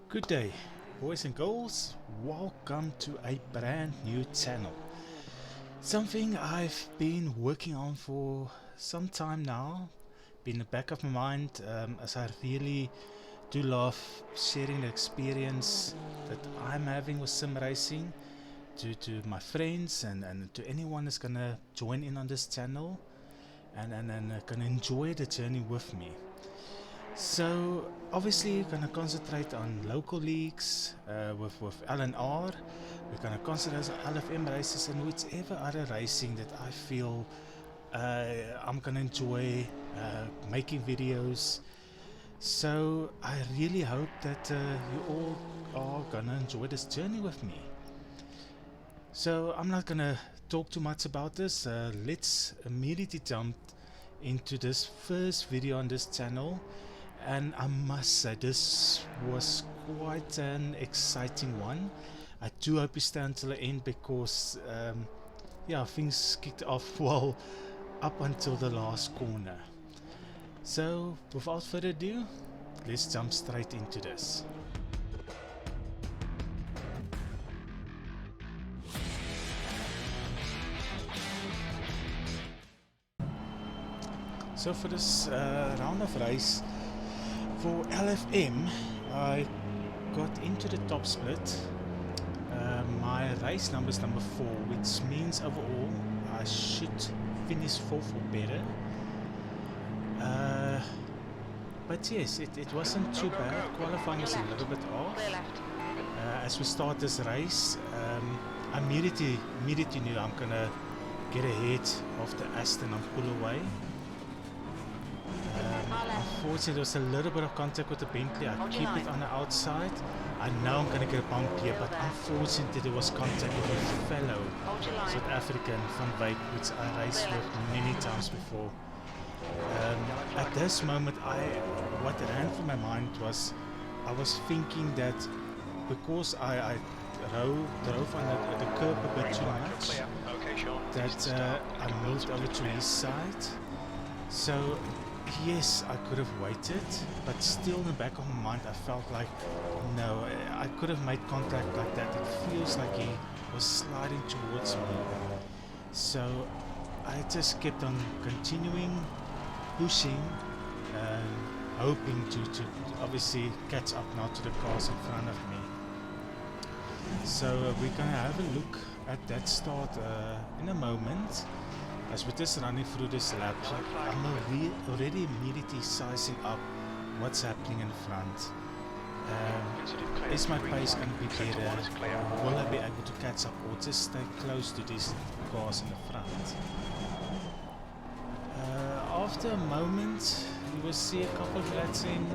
Good day, boys and girls. Welcome to a brand new channel. Something I've been working on for some time now. Been in the back of my mind, as I really do love sharing the experience that I'm having with sim racing to my friends and to anyone that's gonna join in on this channel and gonna enjoy the journey with me. So obviously we're going to concentrate on local leagues with LNR. We're going to concentrate on LFM races and whichever other racing that I feel I'm going to enjoy making videos. So I really hope that you all are going to enjoy this journey with me. So I'm not going to talk too much about this. Let's immediately jump into this first video on this channel. And I must say, this was quite an exciting one. I do hope you stay until the end because yeah, things kicked off well up until the last corner. So without further ado, let's jump straight into this. So for this round of race for LFM, I got into the top split. My race number is number 4, which means overall I should finish 4th or better. But yes, it wasn't too bad. Qualifying was a little bit off. As we start this race, I immediately knew I'm gonna get ahead of the Aston and pull away. Unfortunately, there was a little bit of contact with the Bentley. I keep it on the outside. I know I'm going to get a bump here, but unfortunately there was contact with a fellow South African Van Wyk, which I raced with many times before. At this moment, what ran through my mind was, I was thinking that because I drove on the curb a bit too much, that I moved over to his side. So yes, I could have waited, but still in the back of my mind I felt like, no, I could have made contact like that. It feels like he was sliding towards me. So I just kept on continuing, pushing, hoping to obviously catch up now to the cars in front of me. So we're going to have a look at that start in a moment. As we're just running through this lap, I'm already immediately sizing up what's happening in front. Is my pace going to be better? Will I be able to catch up or just stay close to these cars in the front? After a moment, you will see a couple of laps in.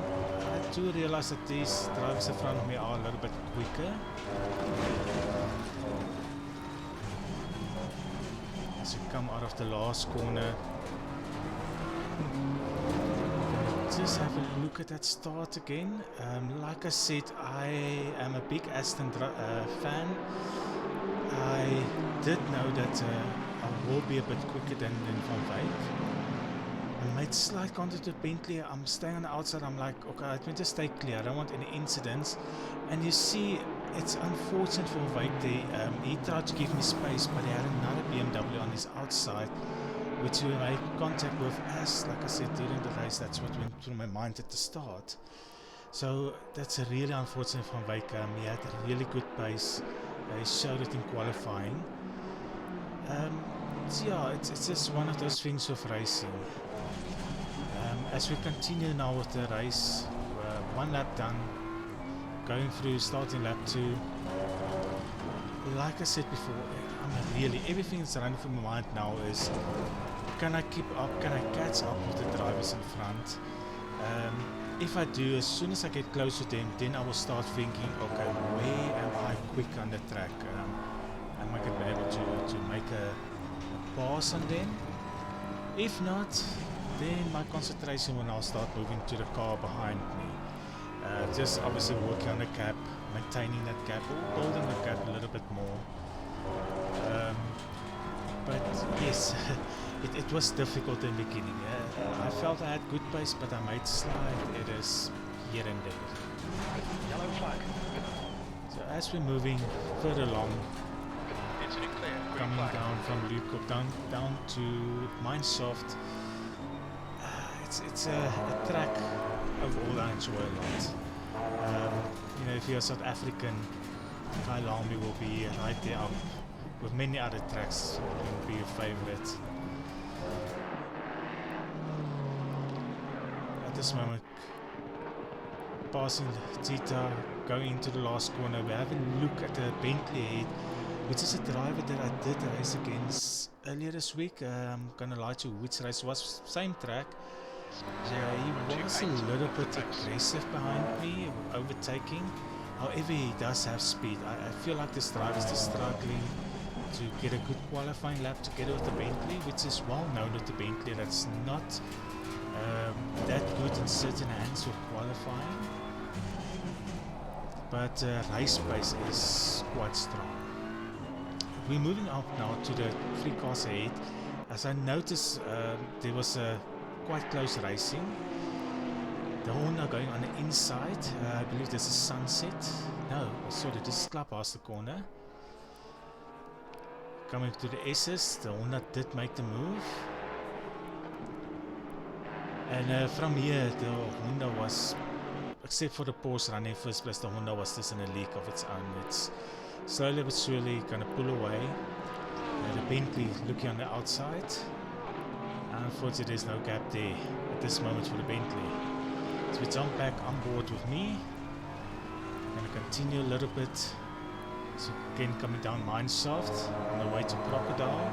I do realize that these drivers in front of me are a little bit quicker. As we come out of the last corner, just have a look at that start again. Like I said, I am a big Aston fan. I did know that I will be a bit quicker than Van Wyk. I made slight contact with Bentley. I'm staying on the outside. I'm like, okay, I want to stay clear. I don't want any incidents. And you see, it's unfortunate for Wyk there. He tried to give me space, but he had another BMW on his outside, which we made contact with. As, like I said, during the race, that's what went through my mind at the start. So that's a really unfortunate for Wyk. He had a really good pace. He showed it in qualifying. So yeah, it's just one of those things of racing. As we continue now with the race, one lap done, going through starting lap 2. Like I said before, everything that's running through my mind now is, can I keep up, can I catch up with the drivers in front? If I do, as soon as I get close to them, then I will start thinking, okay, where am I quick on the track? Am I going to be able to make a pass on them? If not, then my concentration will now start moving to the car behind me. Just obviously working on the gap, maintaining that gap, or building the gap a little bit more. But yes, it was difficult in the beginning. I felt I had good pace, but I made slight errors here and there. Yellow flag. as we're moving further along, coming down from Lukop down to Mineshaft, it's a track overall I enjoy a lot. You know, if you're South African, Kyalami will be right there up with many other tracks. Will be your favorite. At this moment, passing Tita, going into the last corner, we have a look at the Bentley ahead, which is a driver that I did race against earlier this week. I'm gonna lie to you, which race was same track. He was a little bit aggressive behind me, overtaking. However, he does have speed. I feel like this driver is just struggling to get a good qualifying lap together with the Bentley, which is well known with the Bentley. That's not that good in certain hands for qualifying, but race pace is quite strong. We're moving up now to the 3 cars ahead. As I noticed, there was a quite close racing. The Honda going on the inside. I believe there's a sunset. No, sorry, this is club past the corner. Coming to the S's, the Honda did make the move. And from here, the Honda was, except for the Porsche running first place, the Honda was just in a league of its own. It's slowly but surely going to pull away. The Bentley looking on the outside. Unfortunately, there's no gap there at this moment for the Bentley. So we jump back on board with me. Going to continue a little bit. So again, coming down Mineshaft on the way to Crocodile.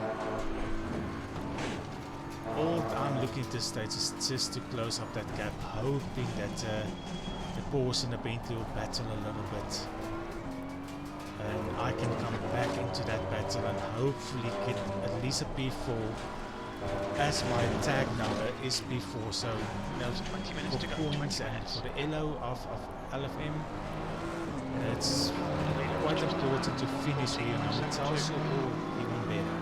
All I'm looking at this stage is just to close up that gap, hoping that the Porsche and the Bentley will battle a little bit. And I can come back into that battle and hopefully get at least a P4, as my tag number is P4. So, you know, for points and for the LO of LFM, it's quite important to finish here on the Tulsa or even better.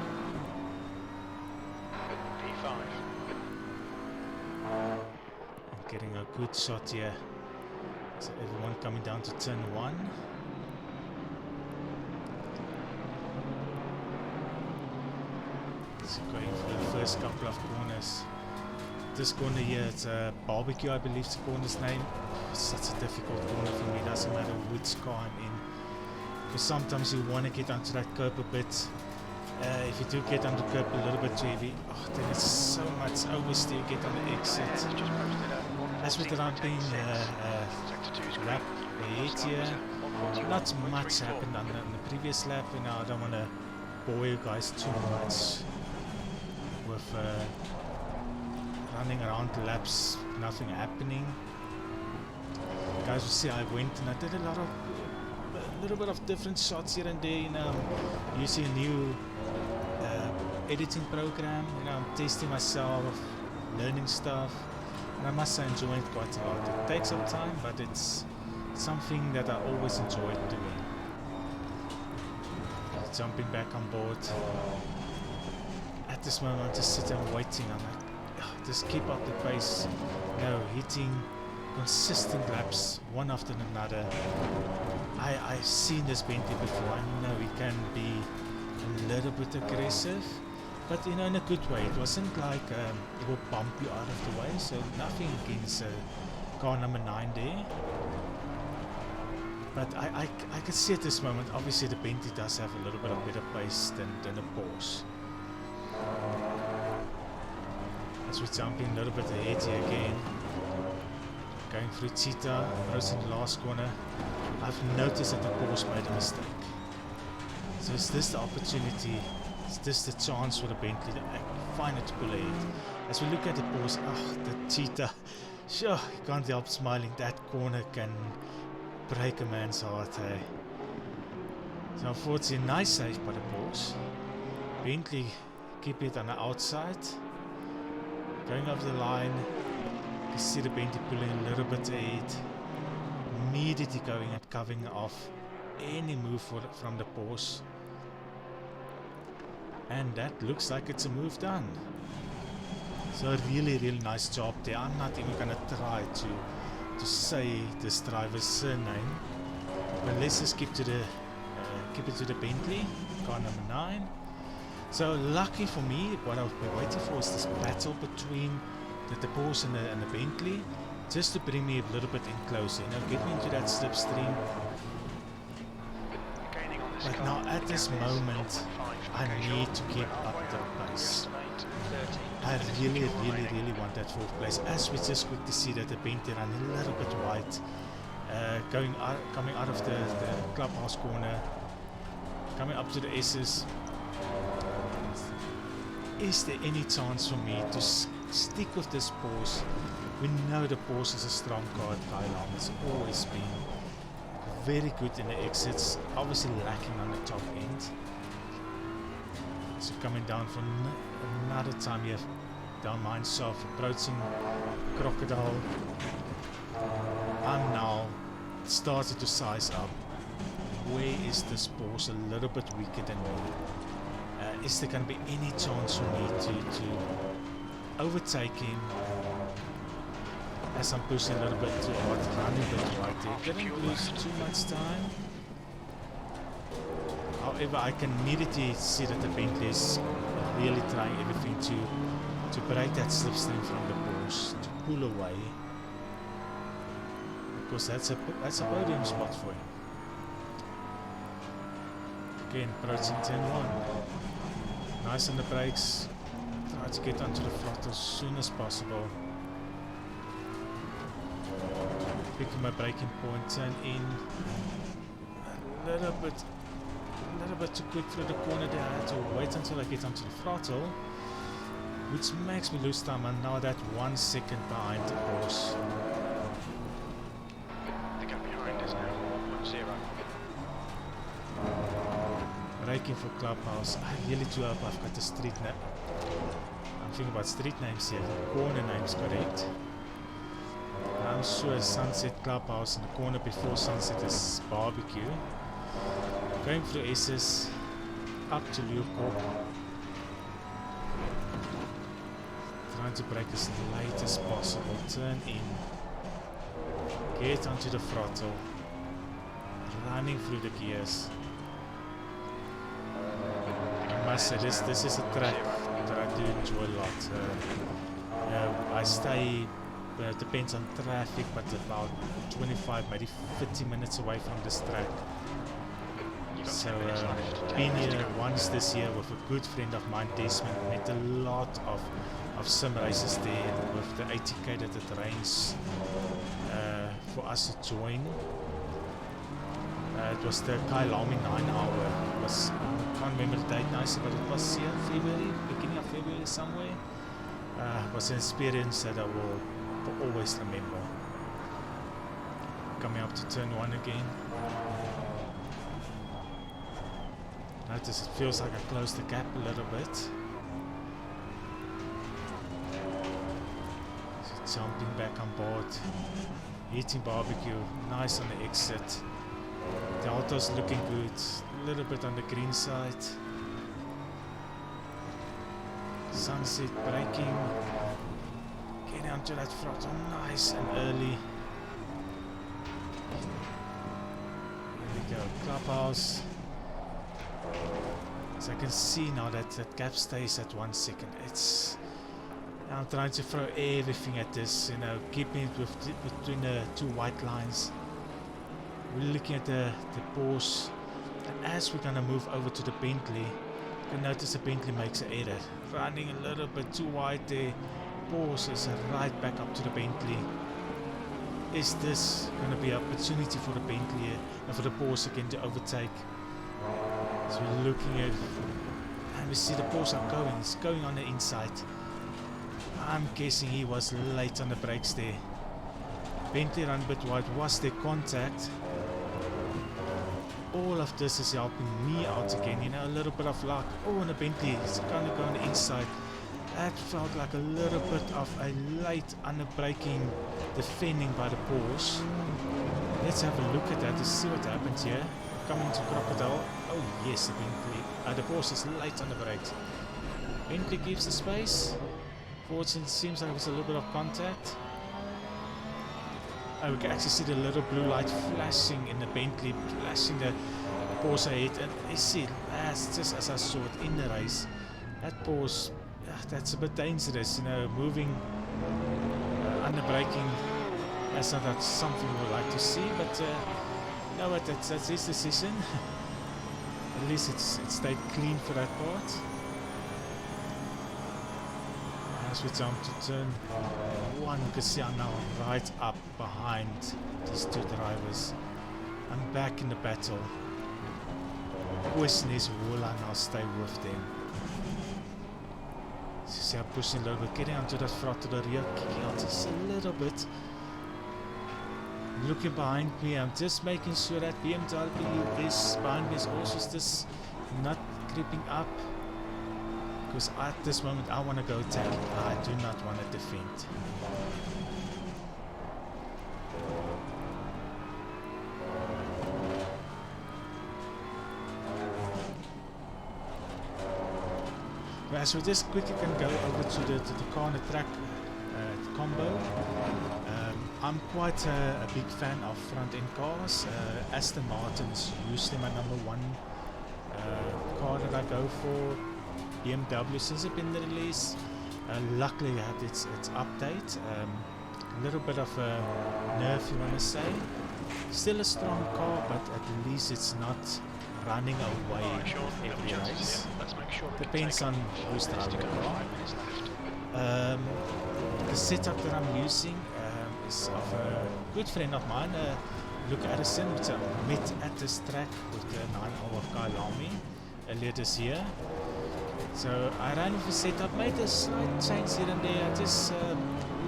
Getting a good shot here. So everyone coming down to turn 1. So going for the first couple of corners. This corner here, it's a barbecue, I believe the corner's name. It's such a difficult corner for me, doesn't matter which car I'm in. Because sometimes you want to get onto that curb a bit. If you do get on the curb a little bit too heavy, then it's so much oversteer, get on the exit. As with the ramping lap ahead here, not much happened on the previous lap, and I don't want to bore you guys too much with running around the laps, nothing happening. Guys, you see I went and I did a little bit of different shots here and there, you know, using a new editing program, you know, I'm testing myself, learning stuff, and I must say I enjoy it quite a lot. It takes some time, but it's something that I always enjoyed doing. Jumping back on board. At this moment I'm just sitting and waiting. I'm like, just keep up the pace, you know, hitting consistent laps one after another. I've seen this Bentley before. I know he can be a little bit aggressive, but you know, in a good way. It wasn't like it will bump you out of the way, so nothing against car number 9 there. But I can see at this moment, obviously the Bentley does have a little bit of better pace than the Porsche. As we're jumping a little bit ahead here again, going through Cheetah, crossing the last corner, I've noticed that the Porsche made a mistake. So is this the opportunity, is this the chance for the Bentley to find it to pull ahead? As we look at the Porsche, the Cheetah, sure, you can't help smiling. That corner can break a man's heart, hey. So unfortunately, nice save by the Porsche. Bentley keep it on the outside. Going over the line, you see the Bentley pulling a little bit ahead. Immediately going and covering off any move from the Porsche. And that looks like it's a move done. So really nice job there. I'm not even gonna try to say this driver's surname. But let's just keep it to the Bentley, car number 9. So lucky for me, what I've been waiting for is this battle between the Porsche and the Bentley, just to bring me a little bit in closer, you know, get me into that slipstream. But now at this moment, I need to keep up the pace. I really want that 4th place, as we just quickly see that the Bentley ran a little bit wide, coming out of the clubhouse corner, coming up to the S's. Is there any chance for me to stick with this Porsche? We know the Porsche is a strong car at Kyalami. It's always been very good in the exits, obviously lacking on the top end. So coming down for another time here, down mine south, approaching Crocodile. I'm now started to size up. Where is this Porsche a little bit weaker than me? Is there going to be any chance for me to overtake him as I'm pushing a little bit too hard, running a bit right there? Didn't lose too much time. However, I can immediately see that the Bentley is really trying everything to break that slipstream from the Porsche, to pull away, because that's a podium spot for him. Again, approaching turn 1. Nice on the brakes. Try to get onto the throttle as soon as possible. Picking my braking point, turn in a little bit too quick through the corner there. I had to wait until I get onto the throttle, which makes me lose time. I'm now that 1 second behind the Porsche. The gap behind is now 1-0. Braking for Clubhouse. I really do hope I've got the street name. I'm thinking about street names here. The corner name's correct. I'm sure Sunset Clubhouse and the corner before Sunset is Barbecue. Going through S's up to Leeuwkop. Trying to brake as late as possible. Turn in. Get onto the throttle. Running through the gears. I must say this is a track that I do enjoy a lot. I stay, depends on traffic, but about 25, maybe 50 minutes away from this track. So been here once this year with a good friend of mine, Desmond. Met a lot of sim races there with the 80k that it arranged for us to join. It was the Kyalami 9-hour. It was, I can't remember the date nicely, but it was here February, beginning of February somewhere. It was an experience that I will always remember. Coming up to turn 1 again. Notice it feels like I closed the gap a little bit. So jumping back on board. Eating barbecue. Nice on the exit. The auto's looking good, a little bit on the green side. Sunset braking, getting onto that throttle nice and early. Here we go, Clubhouse. So I can see now that that gap stays at 1 second. I'm trying to throw everything at this, you know, keeping it between the 2 white lines. We're looking at the Porsche, and as we're gonna move over to the Bentley, you can notice the Bentley makes an error, running a little bit too wide there. Porsche is right back up to the Bentley. Is this gonna be an opportunity for the Bentley and for the Porsche again to overtake? So we're looking at, and we see the Porsche it's going on the inside. I'm guessing he was late on the brakes there. Bentley ran a bit wide. Was there contact? All of this is helping me out again, you know, a little bit of luck. Oh, and the Bentley is going to go on the inside. That felt like a little bit of a late underbraking defending by the Porsche. Let's have a look at that to see what happens here. Coming to Crocodile. Oh yes, the Bentley. The Porsche is late on the brakes. Bentley gives the space. Fortunately, it seems like it was a little bit of contact. Oh, we can actually see the little blue light flashing in the Bentley, flashing the Porsche ahead, and you see, that's just as I saw it in the race. That Porsche, that's a bit dangerous, you know, moving, under braking. That's not something we would like to see, but you know what, that's his decision. At least it stayed clean for that part. As we jump to turn 1, we can see I'm now right up behind these two drivers. I'm back in the battle. Question is, will I now stay with them? So you see I'm pushing a little bit, getting onto the front of the rear, kicking out just a little bit. Looking behind me, I'm just making sure that BMW is behind me, is also just not creeping up. Because at this moment I want to go attacking, I do not want to defend. As we just quickly can go over to the car on the track combo. I'm quite a big fan of front-end cars. Aston Martin's usually my #1 car that I go for. BMW since it's been released. Luckily it had its update. A little bit of a nerf, you want to say. Still a strong car, but at least it's not running away every race. Depends on who's driving the car. The setup that I'm using is of a good friend of mine, Luke Addison, which I met at this track with the 9 of Kyalami earlier this year. So I ran with the setup, made a slight change here and there. I just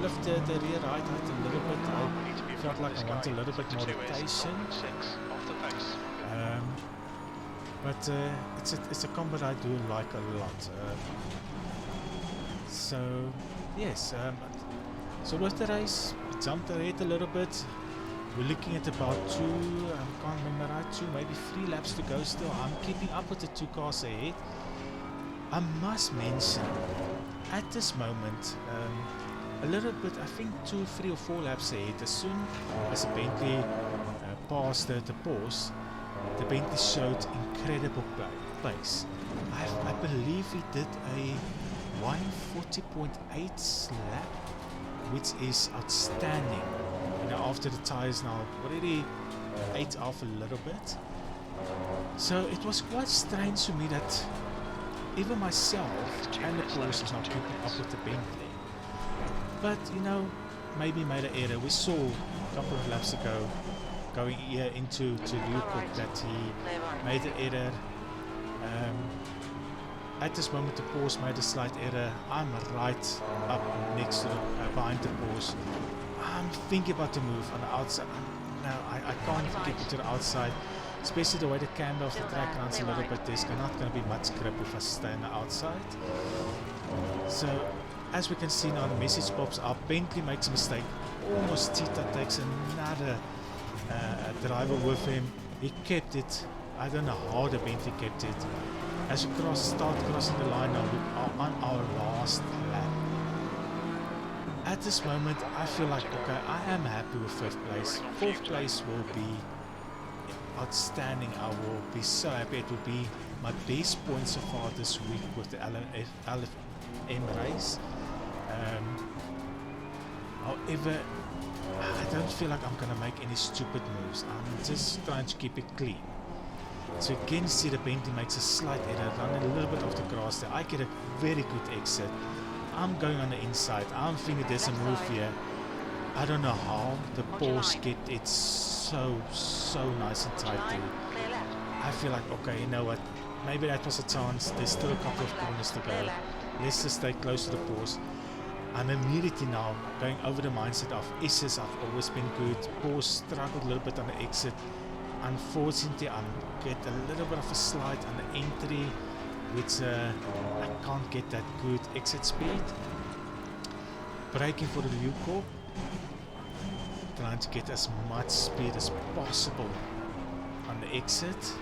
lifted the rear right height a little bit. I felt like I want a little bit more rotation. But it's a combo that I do like a lot. So yes, so with the race, we jumped ahead a little bit. We're looking at about 2, I can't remember right, 2, maybe 3 laps to go still. I'm keeping up with the 2 cars ahead. I must mention, at this moment, a little bit, I think 2, 3 or 4 laps ahead, as soon as the Bentley passed the Porsche, the Bentley showed incredible pace. I believe he did a 140.8 lap, which is outstanding. You know, after the tires now already ate off a little bit. So it was quite strange to me that even myself and the Porsche is not keeping up with the Bentley. But you know, maybe made an error. We saw a couple of laps ago, going here into Luke, that he made an error. At this moment the Porsche made a slight error. I'm right up next to behind the Porsche. I'm thinking about the move on the outside. I can't get it to the outside, especially the way the camber of the track runs a little bit. There's not going to be much grip if I stay on the outside. So as we can see now, the message pops up. Bentley makes a mistake. Almost Tita takes another driver with him. He kept it. I don't know how the Bentley kept it. As we start crossing the line now, we are on our last lap. At this moment, I feel like, okay, I am happy with 5th place. 4th place will be outstanding. I will be so happy. It will be my best point so far this week with the LFM race. However, I don't feel like I'm going to make any stupid moves. I'm just trying to keep it clean. So again, see the Bentley makes a slight error, running a little bit off the grass there. I get a very good exit. I'm going on the inside. I'm thinking there's a move here. I don't know how the Porsche get it so nice and tight there. I feel like, okay, you know what, maybe that was a chance. There's still a couple of corners to go. Let's just stay close to the Porsche. I'm immediately now going over the mindset of S's have always been good. Porsche struggled a little bit on the exit. Unfortunately, I get a little bit of a slide on the entry, which I can't get that good exit speed. Braking for the New Corp, trying to get as much speed as possible on the exit.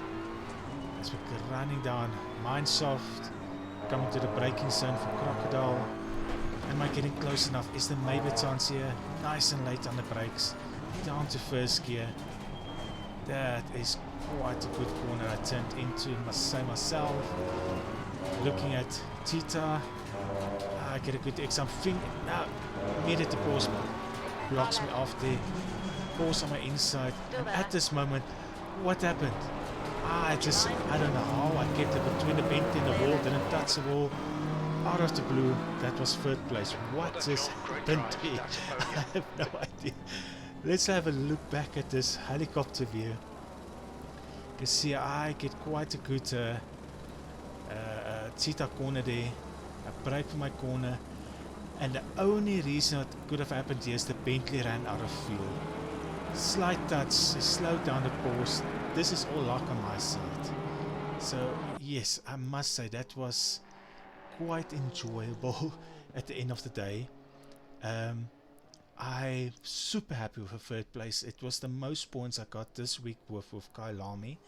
As we're running down Mineshaft, coming to the braking zone for Crocodile. Am I getting close enough? Is there maybe a chance here? Nice and late on the brakes. down to first gear. That is quite a good corner I turned into, must say myself. Looking at Tita, I get a good exam. Now, immediately the pause blocks me off there. Pause on my inside. And at this moment, what happened? I don't know how I get it between the vent and the wall, didn't touch the wall. Out of the blue, that was third place. What just happened here? I have no idea. Let's have a look back at this helicopter view. You can see I get quite a good cheetah corner there. I brake for my corner. And the only reason it could have happened here is the Bentley ran out of fuel. Slight touch, it slowed down the pause. This is all luck on my side. So yes, I must say that was quite enjoyable at the end of the day. I'm super happy with the third place. It was the most points I got this week with Kyalami.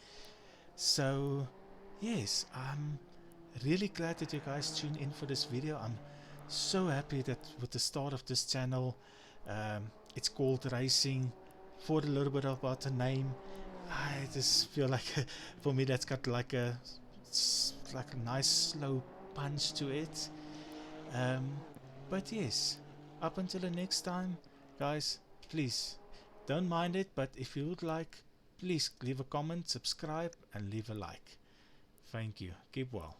So yes, I'm really glad that you guys tuned in for this video. I'm so happy that with the start of this channel, it's called Racing. Thought a little bit about the name. I just feel like for me that's got like a nice slow punch to it. But yes, up until the next time, guys, please don't mind it, but if you would like, please leave a comment, subscribe and leave a like. Thank you. Keep well.